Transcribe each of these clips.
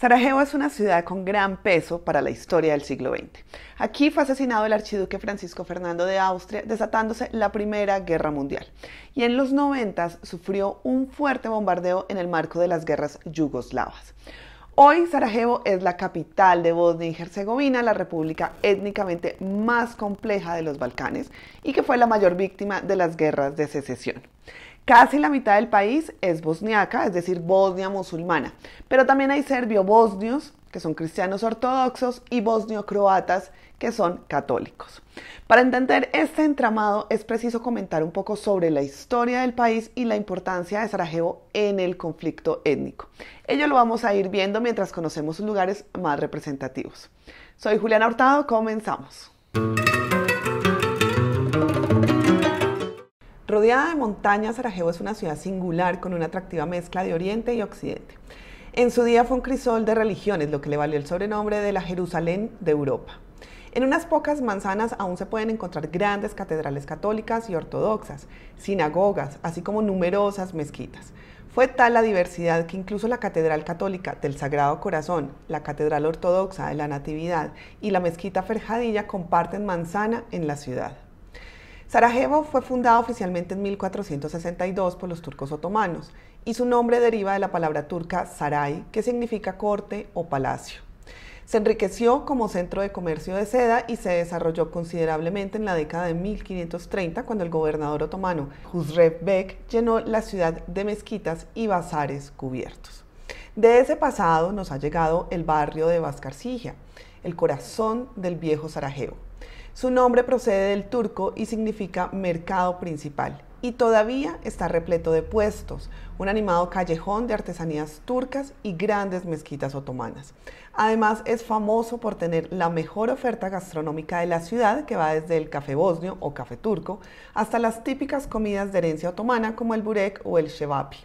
Sarajevo es una ciudad con gran peso para la historia del siglo XX. Aquí fue asesinado el archiduque Francisco Fernando de Austria, desatándose la Primera Guerra Mundial. Y en los 90 sufrió un fuerte bombardeo en el marco de las guerras yugoslavas. Hoy Sarajevo es la capital de Bosnia y Herzegovina, la república étnicamente más compleja de los Balcanes y que fue la mayor víctima de las guerras de secesión. Casi la mitad del país es bosniaca, es decir, Bosnia musulmana, pero también hay serbio-bosnios, que son cristianos ortodoxos, y bosnio-croatas, que son católicos. Para entender este entramado es preciso comentar un poco sobre la historia del país y la importancia de Sarajevo en el conflicto étnico. Ello lo vamos a ir viendo mientras conocemos sus lugares más representativos. Soy Juliana Hurtado, comenzamos. Rodeada de montañas, Sarajevo es una ciudad singular con una atractiva mezcla de Oriente y Occidente. En su día fue un crisol de religiones, lo que le valió el sobrenombre de la Jerusalén de Europa. En unas pocas manzanas aún se pueden encontrar grandes catedrales católicas y ortodoxas, sinagogas, así como numerosas mezquitas. Fue tal la diversidad que incluso la Catedral Católica del Sagrado Corazón, la Catedral Ortodoxa de la Natividad y la Mezquita Ferjadilla comparten manzana en la ciudad. Sarajevo fue fundada oficialmente en 1462 por los turcos otomanos y su nombre deriva de la palabra turca saray, que significa corte o palacio. Se enriqueció como centro de comercio de seda y se desarrolló considerablemente en la década de 1530 cuando el gobernador otomano Husrev Bek llenó la ciudad de mezquitas y bazares cubiertos. De ese pasado nos ha llegado el barrio de Bascarsija, el corazón del viejo Sarajevo. Su nombre procede del turco y significa mercado principal y todavía está repleto de puestos, un animado callejón de artesanías turcas y grandes mezquitas otomanas. Además es famoso por tener la mejor oferta gastronómica de la ciudad, que va desde el café bosnio o café turco hasta las típicas comidas de herencia otomana como el burek o el shevapi.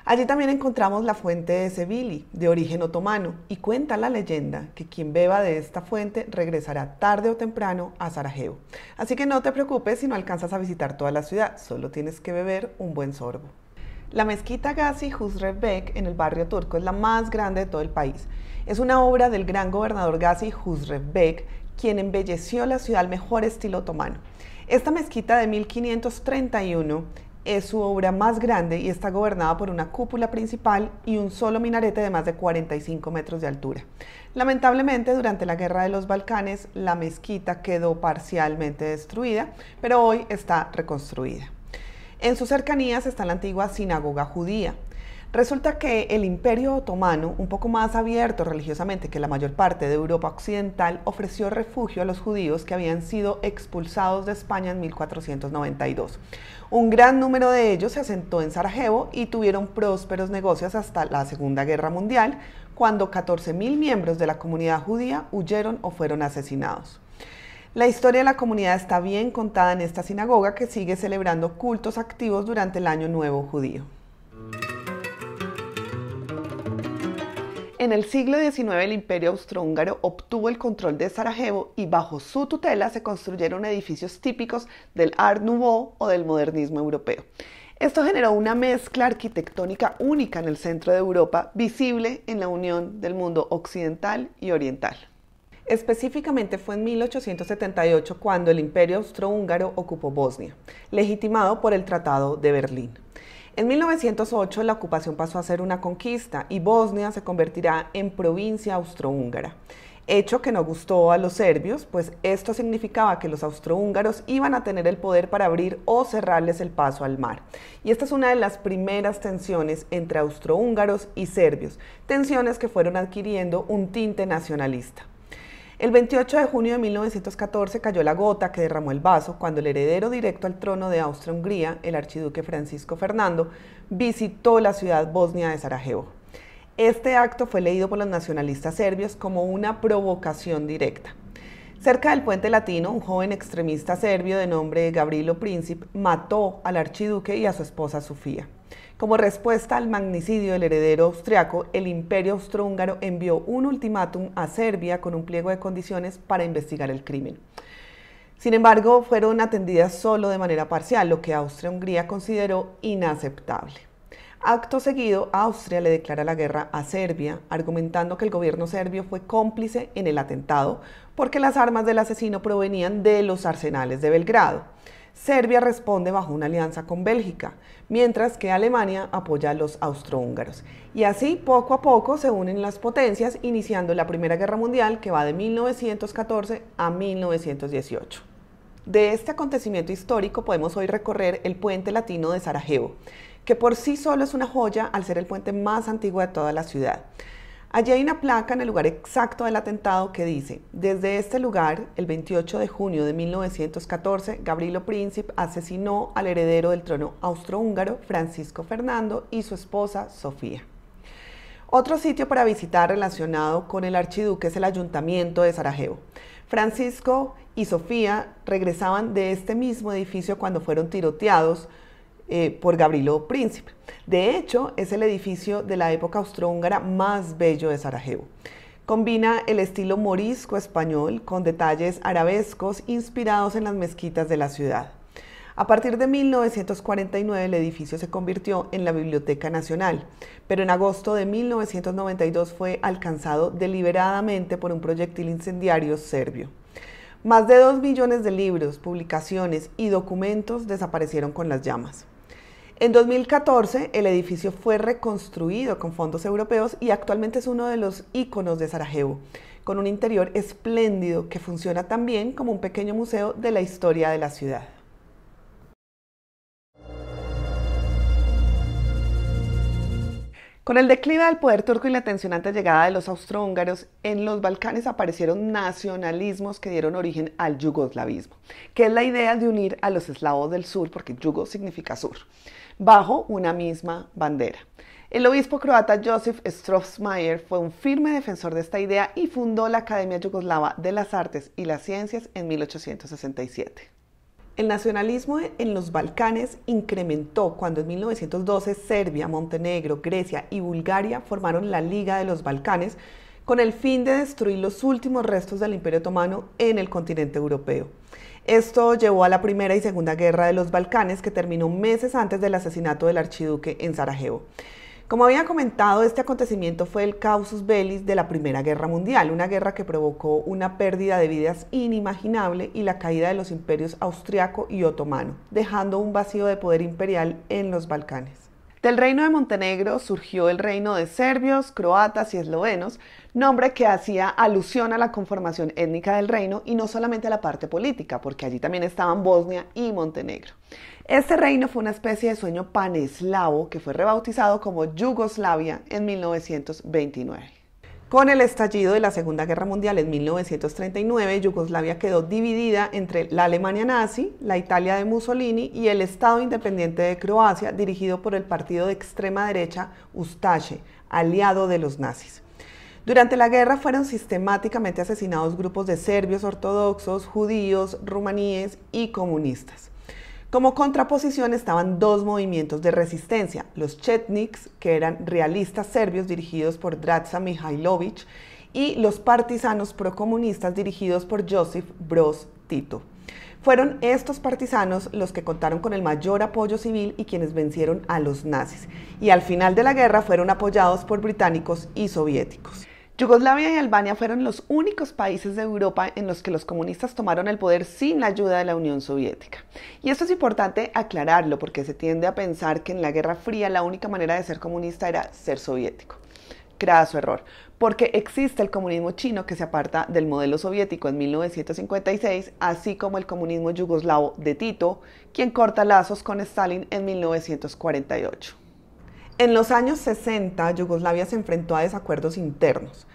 Allí también encontramos la fuente de Sevili, de origen otomano, y cuenta la leyenda que quien beba de esta fuente regresará tarde o temprano a Sarajevo. Así que no te preocupes si no alcanzas a visitar toda la ciudad, solo tienes que beber un buen sorbo. La mezquita Gazi Husrev Bek en el barrio turco es la más grande de todo el país. Es una obra del gran gobernador Gazi Husrev Bek, quien embelleció la ciudad al mejor estilo otomano. Esta mezquita de 1531 es su obra más grande y está gobernada por una cúpula principal y un solo minarete de más de 45 metros de altura. Lamentablemente, durante la Guerra de los Balcanes, la mezquita quedó parcialmente destruida, pero hoy está reconstruida. En sus cercanías está la antigua sinagoga judía. Resulta que el Imperio Otomano, un poco más abierto religiosamente que la mayor parte de Europa Occidental, ofreció refugio a los judíos que habían sido expulsados de España en 1492. Un gran número de ellos se asentó en Sarajevo y tuvieron prósperos negocios hasta la Segunda Guerra Mundial, cuando 14.000 miembros de la comunidad judía huyeron o fueron asesinados. La historia de la comunidad está bien contada en esta sinagoga que sigue celebrando cultos activos durante el Año Nuevo judío. En el siglo XIX el Imperio Austrohúngaro obtuvo el control de Sarajevo y bajo su tutela se construyeron edificios típicos del Art Nouveau o del modernismo europeo. Esto generó una mezcla arquitectónica única en el centro de Europa, visible en la unión del mundo occidental y oriental. Específicamente fue en 1878 cuando el Imperio Austrohúngaro ocupó Bosnia, legitimado por el Tratado de Berlín. En 1908 la ocupación pasó a ser una conquista y Bosnia se convertirá en provincia austrohúngara, hecho que no gustó a los serbios, pues esto significaba que los austrohúngaros iban a tener el poder para abrir o cerrarles el paso al mar. Y esta es una de las primeras tensiones entre austrohúngaros y serbios, tensiones que fueron adquiriendo un tinte nacionalista. El 28 de junio de 1914 cayó la gota que derramó el vaso cuando el heredero directo al trono de Austria-Hungría, el archiduque Francisco Fernando, visitó la ciudad bosnia de Sarajevo. Este acto fue leído por los nacionalistas serbios como una provocación directa. Cerca del Puente Latino, un joven extremista serbio de nombre Gavrilo Princip mató al archiduque y a su esposa Sofía. Como respuesta al magnicidio del heredero austriaco, el Imperio Austrohúngaro envió un ultimátum a Serbia con un pliego de condiciones para investigar el crimen. Sin embargo, fueron atendidas solo de manera parcial, lo que Austria-Hungría consideró inaceptable. Acto seguido, Austria le declara la guerra a Serbia, argumentando que el gobierno serbio fue cómplice en el atentado porque las armas del asesino provenían de los arsenales de Belgrado. Serbia responde bajo una alianza con Bélgica, mientras que Alemania apoya a los austrohúngaros. Y así, poco a poco, se unen las potencias, iniciando la Primera Guerra Mundial, que va de 1914 a 1918. De este acontecimiento histórico podemos hoy recorrer el puente latino de Sarajevo, que por sí solo es una joya al ser el puente más antiguo de toda la ciudad. Allí hay una placa en el lugar exacto del atentado que dice: desde este lugar, el 28 de junio de 1914, Gavrilo Princip asesinó al heredero del trono austrohúngaro, Francisco Fernando, y su esposa, Sofía. Otro sitio para visitar relacionado con el archiduque es el Ayuntamiento de Sarajevo. Francisco y Sofía regresaban de este mismo edificio cuando fueron tiroteados por Gavrilo Princip. De hecho, es el edificio de la época austrohúngara más bello de Sarajevo. Combina el estilo morisco español con detalles arabescos inspirados en las mezquitas de la ciudad. A partir de 1949 el edificio se convirtió en la Biblioteca Nacional, pero en agosto de 1992 fue alcanzado deliberadamente por un proyectil incendiario serbio. Más de 2 millones de libros, publicaciones y documentos desaparecieron con las llamas. En 2014, el edificio fue reconstruido con fondos europeos y actualmente es uno de los íconos de Sarajevo, con un interior espléndido que funciona también como un pequeño museo de la historia de la ciudad. Con el declive del poder turco y la tensionante llegada de los austrohúngaros, en los Balcanes aparecieron nacionalismos que dieron origen al yugoslavismo, que es la idea de unir a los eslavos del sur, porque yugo significa sur, bajo una misma bandera. El obispo croata Josip Strossmayer fue un firme defensor de esta idea y fundó la Academia Yugoslava de las Artes y las Ciencias en 1867. El nacionalismo en los Balcanes incrementó cuando en 1912 Serbia, Montenegro, Grecia y Bulgaria formaron la Liga de los Balcanes con el fin de destruir los últimos restos del Imperio Otomano en el continente europeo. Esto llevó a la Primera y Segunda Guerra de los Balcanes, que terminó meses antes del asesinato del archiduque en Sarajevo. Como había comentado, este acontecimiento fue el casus belli de la Primera Guerra Mundial, una guerra que provocó una pérdida de vidas inimaginable y la caída de los imperios austriaco y otomano, dejando un vacío de poder imperial en los Balcanes. Del reino de Montenegro surgió el reino de serbios, croatas y eslovenos, nombre que hacía alusión a la conformación étnica del reino y no solamente a la parte política, porque allí también estaban Bosnia y Montenegro. Este reino fue una especie de sueño paneslavo que fue rebautizado como Yugoslavia en 1929. Con el estallido de la Segunda Guerra Mundial en 1939, Yugoslavia quedó dividida entre la Alemania nazi, la Italia de Mussolini y el Estado independiente de Croacia, dirigido por el partido de extrema derecha Ustaše, aliado de los nazis. Durante la guerra fueron sistemáticamente asesinados grupos de serbios ortodoxos, judíos, rumaníes y comunistas. Como contraposición estaban 2 movimientos de resistencia, los Chetniks, que eran realistas serbios dirigidos por Draza Mihailović, y los partisanos procomunistas dirigidos por Josip Broz Tito. Fueron estos partisanos los que contaron con el mayor apoyo civil y quienes vencieron a los nazis, y al final de la guerra fueron apoyados por británicos y soviéticos. Yugoslavia y Albania fueron los únicos países de Europa en los que los comunistas tomaron el poder sin la ayuda de la Unión Soviética. Y esto es importante aclararlo porque se tiende a pensar que en la Guerra Fría la única manera de ser comunista era ser soviético. Craso error, porque existe el comunismo chino que se aparta del modelo soviético en 1956, así como el comunismo yugoslavo de Tito, quien corta lazos con Stalin en 1948. En los años 60, Yugoslavia se enfrentó a desacuerdos internos.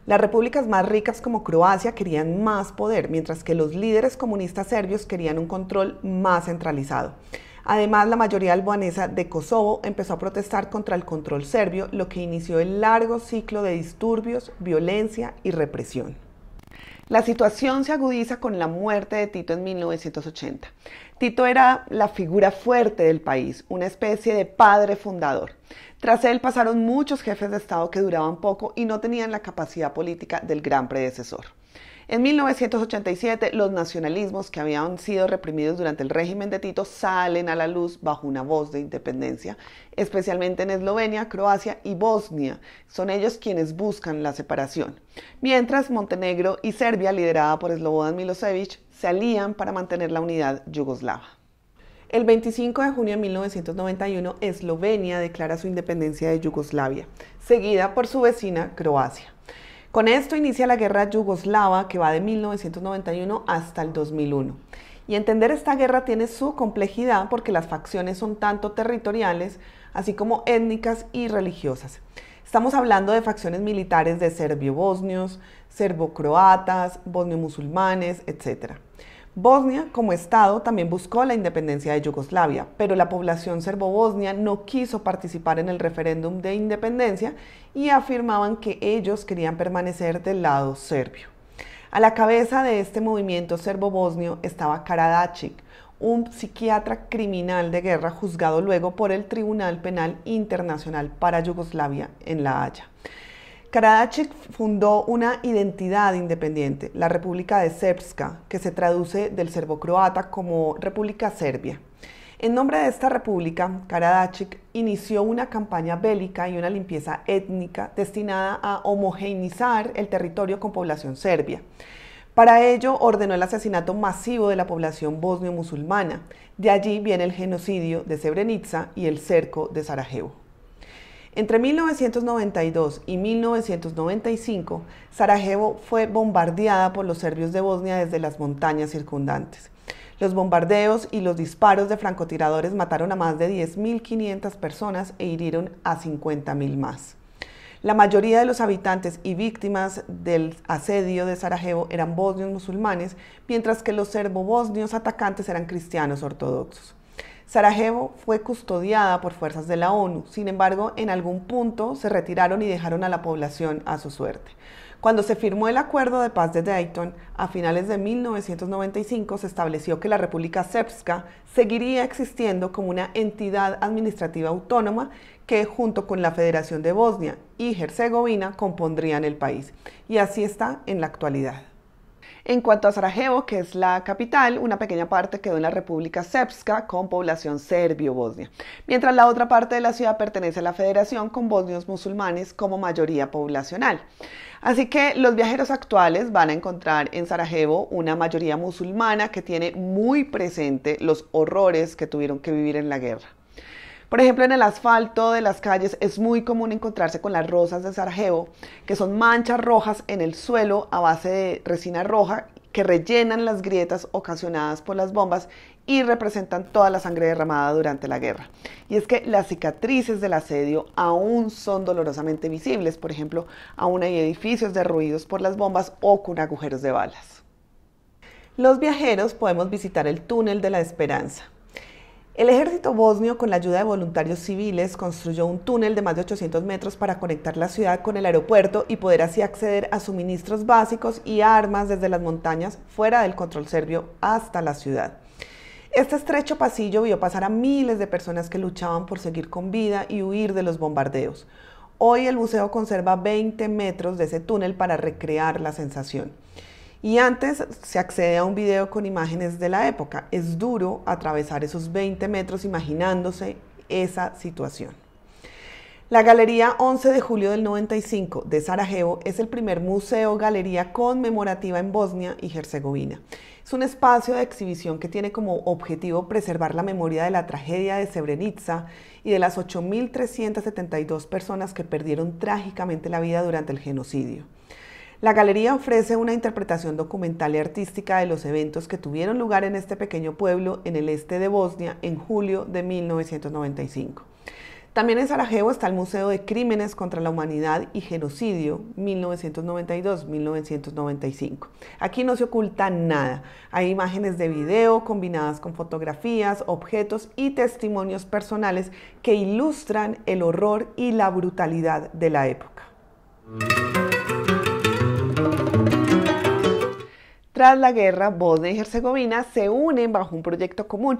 Las repúblicas más ricas como Croacia querían más poder, mientras que los líderes comunistas serbios querían un control más centralizado. Además, la mayoría albanesa de Kosovo empezó a protestar contra el control serbio, lo que inició el largo ciclo de disturbios, violencia y represión. La situación se agudiza con la muerte de Tito en 1980. Tito era la figura fuerte del país, una especie de padre fundador. Tras él pasaron muchos jefes de Estado que duraban poco y no tenían la capacidad política del gran predecesor. En 1987, los nacionalismos que habían sido reprimidos durante el régimen de Tito salen a la luz bajo una voz de independencia, especialmente en Eslovenia, Croacia y Bosnia. Son ellos quienes buscan la separación. Mientras Montenegro y Serbia, liderada por Slobodan Milošević, se alían para mantener la unidad yugoslava. El 25 de junio de 1991, Eslovenia declara su independencia de Yugoslavia, seguida por su vecina Croacia. Con esto inicia la guerra yugoslava que va de 1991 hasta el 2001. Y entender esta guerra tiene su complejidad porque las facciones son tanto territoriales, así como étnicas y religiosas. Estamos hablando de facciones militares de serbio-bosnios, serbo-croatas, bosnio-musulmanes, etc. Bosnia, como Estado, también buscó la independencia de Yugoslavia, pero la población serbo-bosnia no quiso participar en el referéndum de independencia y afirmaban que ellos querían permanecer del lado serbio. A la cabeza de este movimiento serbo-bosnio estaba Karadzic, un psiquiatra criminal de guerra juzgado luego por el Tribunal Penal Internacional para Yugoslavia en La Haya. Karadzic fundó una identidad independiente, la República de Srpska, que se traduce del serbo-croata como República Serbia. En nombre de esta república, Karadzic inició una campaña bélica y una limpieza étnica destinada a homogeneizar el territorio con población serbia. Para ello, ordenó el asesinato masivo de la población bosnio-musulmana. De allí viene el genocidio de Srebrenica y el cerco de Sarajevo. Entre 1992 y 1995, Sarajevo fue bombardeada por los serbios de Bosnia desde las montañas circundantes. Los bombardeos y los disparos de francotiradores mataron a más de 10.500 personas e hirieron a 50.000 más. La mayoría de los habitantes y víctimas del asedio de Sarajevo eran bosnios musulmanes, mientras que los serbo-bosnios atacantes eran cristianos ortodoxos. Sarajevo fue custodiada por fuerzas de la ONU, sin embargo, en algún punto se retiraron y dejaron a la población a su suerte. Cuando se firmó el Acuerdo de Paz de Dayton, a finales de 1995 se estableció que la República Srpska seguiría existiendo como una entidad administrativa autónoma que, junto con la Federación de Bosnia y Herzegovina, compondrían el país. Y así está en la actualidad. En cuanto a Sarajevo, que es la capital, una pequeña parte quedó en la República Srpska con población serbio-bosnia, mientras la otra parte de la ciudad pertenece a la Federación con bosnios musulmanes como mayoría poblacional. Así que los viajeros actuales van a encontrar en Sarajevo una mayoría musulmana que tiene muy presente los horrores que tuvieron que vivir en la guerra. Por ejemplo, en el asfalto de las calles es muy común encontrarse con las rosas de Sarajevo, que son manchas rojas en el suelo a base de resina roja que rellenan las grietas ocasionadas por las bombas y representan toda la sangre derramada durante la guerra. Y es que las cicatrices del asedio aún son dolorosamente visibles. Por ejemplo, aún hay edificios derruidos por las bombas o con agujeros de balas. Los viajeros podemos visitar el Túnel de la Esperanza. El ejército bosnio, con la ayuda de voluntarios civiles, construyó un túnel de más de 800 metros para conectar la ciudad con el aeropuerto y poder así acceder a suministros básicos y armas desde las montañas fuera del control serbio hasta la ciudad. Este estrecho pasillo vio pasar a miles de personas que luchaban por seguir con vida y huir de los bombardeos. Hoy el museo conserva 20 metros de ese túnel para recrear la sensación. Y antes se accede a un video con imágenes de la época. Es duro atravesar esos 20 metros imaginándose esa situación. La Galería 11 de julio del 95 de Sarajevo es el primer museo-galería conmemorativa en Bosnia y Herzegovina. Es un espacio de exhibición que tiene como objetivo preservar la memoria de la tragedia de Srebrenica y de las 8.372 personas que perdieron trágicamente la vida durante el genocidio. La galería ofrece una interpretación documental y artística de los eventos que tuvieron lugar en este pequeño pueblo en el este de Bosnia en julio de 1995. También en Sarajevo está el Museo de Crímenes contra la Humanidad y Genocidio 1992-1995. Aquí no se oculta nada. Hay imágenes de video combinadas con fotografías, objetos y testimonios personales que ilustran el horror y la brutalidad de la época. Tras la guerra, Bosnia y Herzegovina se unen bajo un proyecto común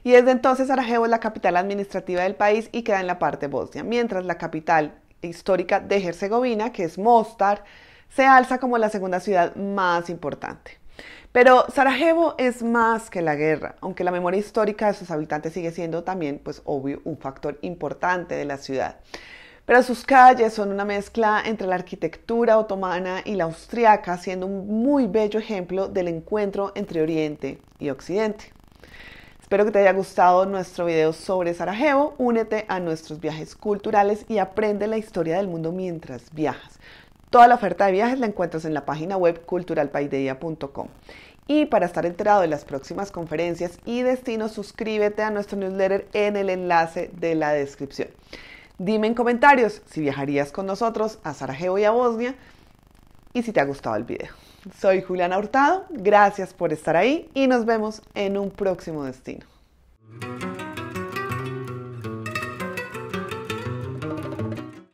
y desde entonces Sarajevo es la capital administrativa del país y queda en la parte Bosnia, mientras la capital histórica de Herzegovina, que es Mostar, se alza como la segunda ciudad más importante. Pero Sarajevo es más que la guerra, aunque la memoria histórica de sus habitantes sigue siendo también, pues obvio, un factor importante de la ciudad. Pero sus calles son una mezcla entre la arquitectura otomana y la austriaca, siendo un muy bello ejemplo del encuentro entre Oriente y Occidente. Espero que te haya gustado nuestro video sobre Sarajevo. Únete a nuestros viajes culturales y aprende la historia del mundo mientras viajas. Toda la oferta de viajes la encuentras en la página web culturalpaideia.com. Y para estar enterado de las próximas conferencias y destinos, suscríbete a nuestro newsletter en el enlace de la descripción. Dime en comentarios si viajarías con nosotros a Sarajevo y a Bosnia y si te ha gustado el video. Soy Juliana Hurtado, gracias por estar ahí y nos vemos en un próximo destino.